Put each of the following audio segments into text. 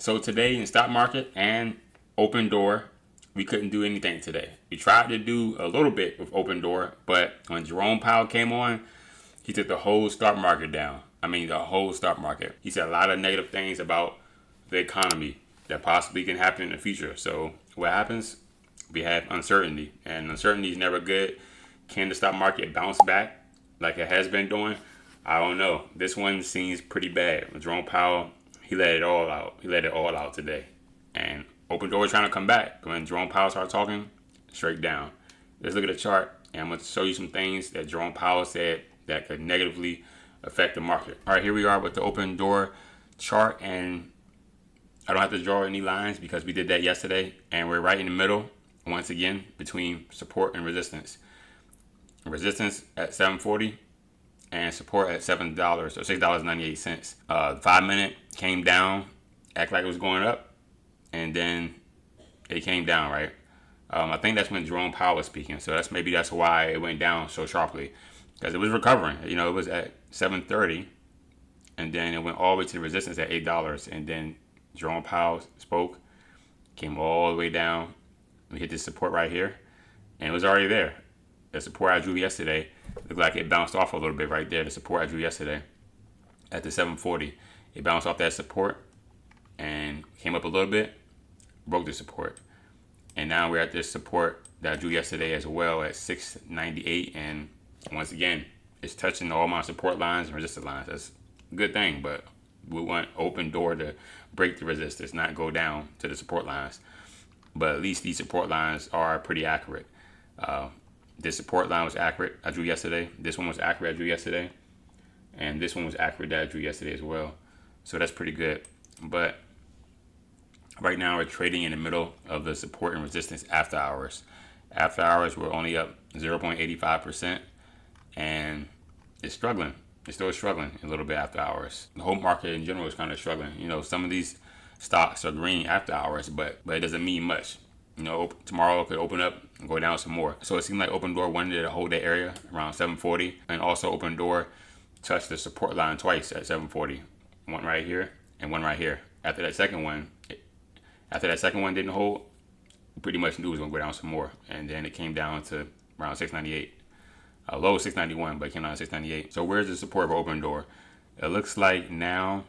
So today in stock market and Opendoor, we couldn't do anything today. We tried to do a little bit with Opendoor, but when Jerome Powell came on, he took the whole stock market down. I mean, the whole stock market. He said a lot of negative things about the economy that possibly can happen in the future. So what happens? We have uncertainty, and uncertainty is never good. Can the stock market bounce back like it has been doing? I don't know. This one seems pretty bad. Jerome Powell, he let it all out. He let it all out today. And Opendoor is trying to come back. When Jerome Powell started talking, straight down. Let's look at the chart, and I'm going to show you some things that Jerome Powell said that could negatively affect the market. All right, here we are with the Opendoor chart, and I don't have to draw any lines because we did that yesterday, and we're right in the middle once again between support and resistance. Resistance at 740 and support at $7 or $6.98. 5 minute came down, act like it was going up, and then it came down, right? I think that's when Jerome Powell was speaking, so that's why it went down so sharply, because it was recovering. You know, it was at 730, and then it went all the way to the resistance at $8, and then Jerome Powell spoke, came all the way down. We hit this support right here, and it was already there. The support I drew yesterday looked like it bounced off a little bit right there. The support I drew yesterday at the 740, it bounced off that support and came up a little bit, broke the support, and now we're at this support that I drew yesterday as well at 698, and once again, it's touching all my support lines and resistance lines. That's a good thing, but we want Opendoor to break the resistance, not go down to the support lines. But at least these support lines are pretty accurate. This support line was accurate I drew yesterday. This one was accurate I drew yesterday. And this one was accurate that I drew yesterday as well. So that's pretty good. But right now we're trading in the middle of the support and resistance after hours. After hours, we're only up 0.85%. And it's struggling. It's still struggling a little bit after hours. The whole market in general is kind of struggling. You know, some of these stocks are green after hours, but it doesn't mean much. You know, tomorrow it could open up and go down some more. So it seemed like Opendoor wanted to hold that area around 740, and also Opendoor touched the support line twice at 740. One right here and one right here. After that second one didn't hold, we pretty much knew it was going to go down some more. And then it came down to around 698. Low 691, but it came down to 698. So where's the support for Opendoor? It looks like now,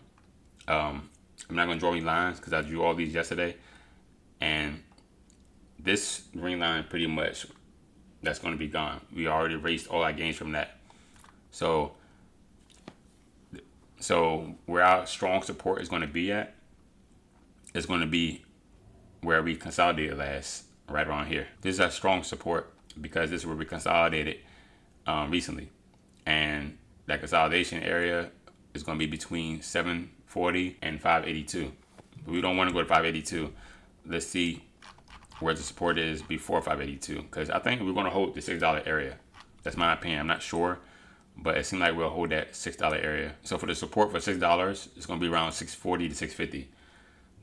I'm not going to draw any lines because I drew all these yesterday. And this green line pretty much, that's going to be gone. We already erased all our gains from that. So where our strong support is going to be at, is going to be where we consolidated last, right around here. This is our strong support because this is where we consolidated recently. And that consolidation area is going to be between 740 and 582. But we don't want to go to 582. Let's see where the support is before 582, because I think we're going to hold the $6 area. That's my opinion. I'm not sure, but it seems like we'll hold that $6 area. So for the support for $6, it's going to be around 640 to 650.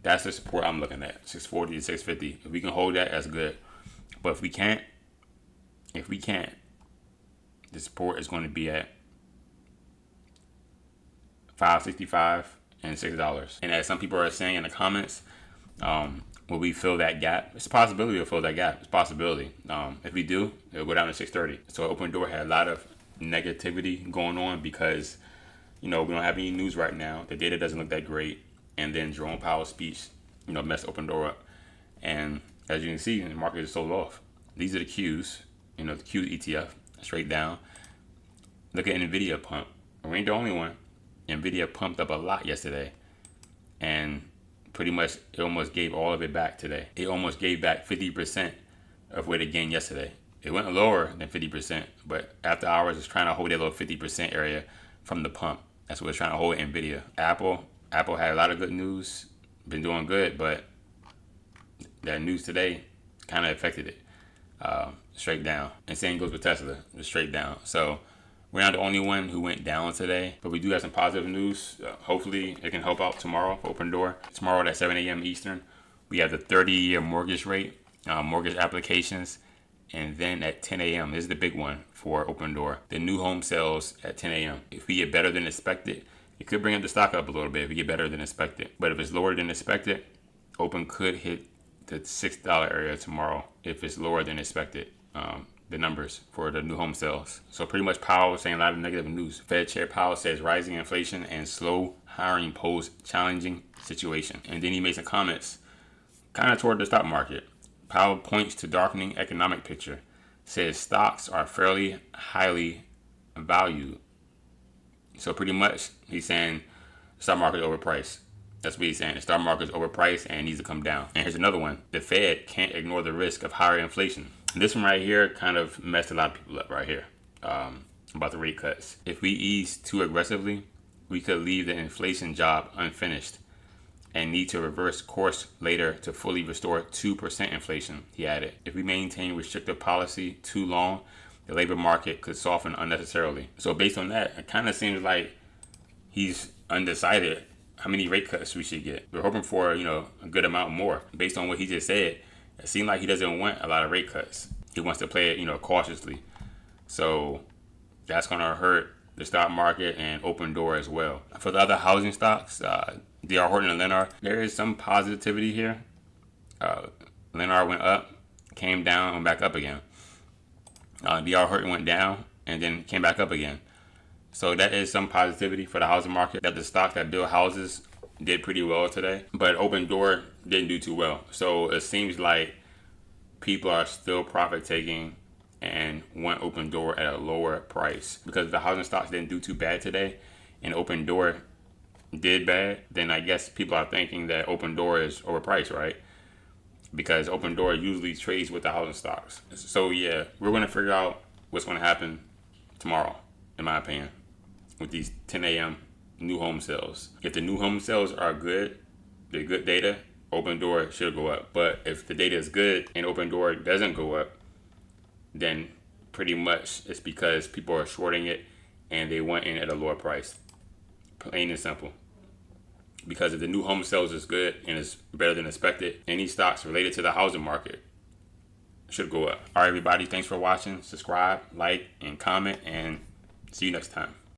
That's the support I'm looking at, 640 to 650. If we can hold that, that's good. But if we can't, the support is going to be at $5.65 and $6. And as some people are saying in the comments, will we fill that gap? It's a possibility we'll fill that gap. It's a possibility. If we do, it'll go down to 630. So Opendoor had a lot of negativity going on because, you know, we don't have any news right now. The data doesn't look that great. And then Jerome Powell's speech, you know, messed Opendoor up. And as you can see, the market is sold off. These are the Qs, you know, the Q ETF, straight down. Look at NVIDIA pump. We ain't the only one. NVIDIA pumped up a lot yesterday. And pretty much it almost gave all of it back today. It almost gave back 50% of what it gained yesterday. It went lower than 50%, but after hours it's trying to hold that little 50% area from the pump. That's what it's trying to hold NVIDIA. Apple had a lot of good news, been doing good, but that news today kind of affected it. Straight down. And same goes with Tesla, straight down. So we're not the only one who went down today, but we do have some positive news. Hopefully it can help out tomorrow for Opendoor. Tomorrow at 7 a.m. Eastern, we have the 30-year mortgage rate, mortgage applications, and then at 10 a.m., this is the big one for Opendoor, the new home sales at 10 a.m. If we get better than expected, It could bring up the stock up a little bit if we get better than expected. But if it's lower than expected, Open could hit the $6 area tomorrow if it's lower than expected. The numbers for the new home sales. So pretty much Powell was saying a lot of negative news. Fed Chair Powell says rising inflation and slow hiring pose challenging situation. And then he made some comments kind of toward the stock market. Powell points to darkening economic picture, says stocks are fairly highly valued. So pretty much he's saying the stock market is overpriced. That's what he's saying. The stock market is overpriced and needs to come down. And here's another one. The Fed can't ignore the risk of higher inflation. This one right here kind of messed a lot of people up right here about the rate cuts. If we ease too aggressively, we could leave the inflation job unfinished and need to reverse course later to fully restore 2% inflation, he added. If we maintain restrictive policy too long, the labor market could soften unnecessarily. So based on that, it kind of seems like he's undecided how many rate cuts we should get. We're hoping for, a good amount more. Based on what he just said, it seems like he doesn't want a lot of rate cuts. He wants to play it, cautiously. So that's going to hurt the stock market and Opendoor as well. For the other housing stocks, D.R. Horton and Lennar, there is some positivity here. Lennar went up, came down, and back up again. D.R. Horton went down and then came back up again. So that is some positivity for the housing market, that the stocks that build houses did pretty well today, but Opendoor didn't do too well. So it seems like people are still profit taking and want Opendoor at a lower price. Because the housing stocks didn't do too bad today and Opendoor did bad, then I guess people are thinking that Opendoor is overpriced, right? Because Opendoor usually trades with the housing stocks. So yeah, we're going to figure out what's going to happen tomorrow, in my opinion, with these 10 a.m. new home sales. If the new home sales are good, the good data, Opendoor should go up. But if the data is good and Opendoor doesn't go up, then pretty much it's because people are shorting it and they want in at a lower price. Plain and simple. Because if the new home sales is good and is better than expected, any stocks related to the housing market should go up. All right, everybody, thanks for watching. Subscribe, like, and comment, and see you next time.